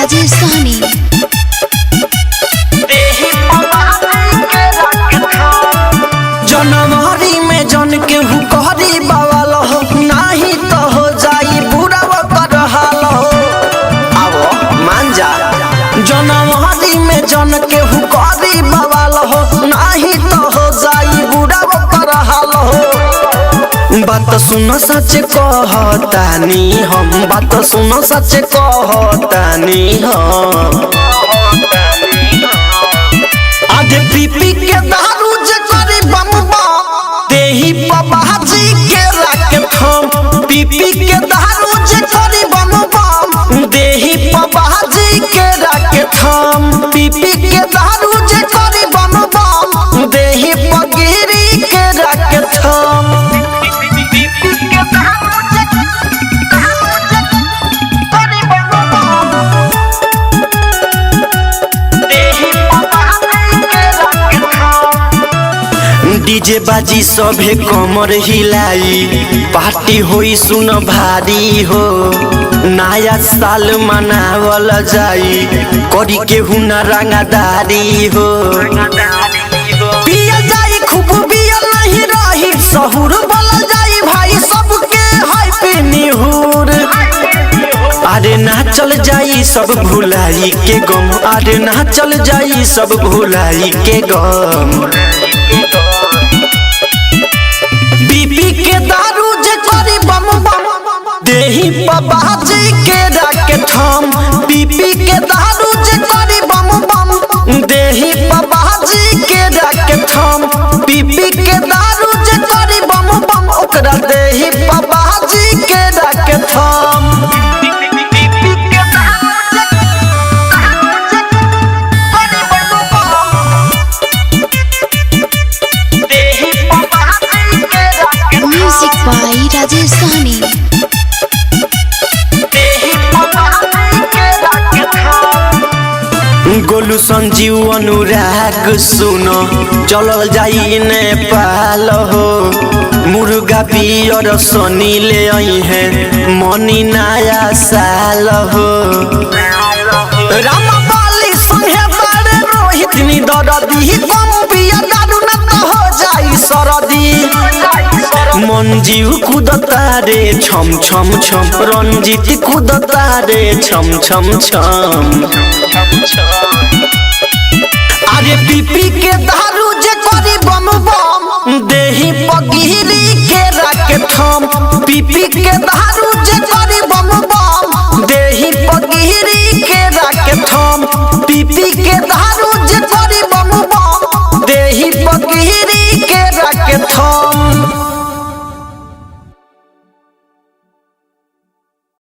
राजेश सहनी। जनवरी में जन के हुकहरी बवाल हो नाही तो हो जाई बुरा कर हाल हो। आवो मान जा जनवरी में जन के हुकहरी बवाल हो नाही तो हो जाई बुरा कर हाल हो। बात सुनो सच कहतानी हम, बात सुनो सच कहतानी हम। आधे पीपी के दारू जे करी बम बम देही बाबाजी के राके थम। पीपी के दारू जे करी बम बम देही बाबाजी के राके थम। पीपी के दारू जे करी बम बम देही पगिरी के राके थम। डीजे बाजी सभे कमर हिलाई पार्टी होई सुन भारी हो। नया साल मनावल जाई करी के हुना रंगदारी हो। पिया जाई खूब पिया नहीं रही सहूर बोला जाई भाई सबके हैप्पी न्यू ईयर। अरे ना चल जाई सब भुलाई के गम, अरे ना चल जाई सब भुलाई के गम। पीपी के दारू जे करी बम बम देही बाबाजी के राके थम। पीपी के दारू जे करी बम बम देही बाबाजी के राके थम। पीपी के दारू जे करी बम बम ओकरा देही बाबाजी के राके थम। म्यूजिक बाय राजेश सहनी। गोलू संजीव अनुराग सुनो चलल जाई नेपाल हो। मुर्गा पियर सनी ले आई है मनी नया साल हो। रामपाली संगे बारे रोहित नी दरदी कम पिया दारू न तो हो जाई सरदी। मंजीव कूदता रे छम छम छम, रंजीत कूदता रे छम छम छम। अरे पीपी के दारू जे करी बम बम देही पगिरी के राके थम। पीपी के दारू जे करी बम बम देही पगिरी के राके थम। पीपी के दारू जे करी बम बम देही पगिरी के राके थम।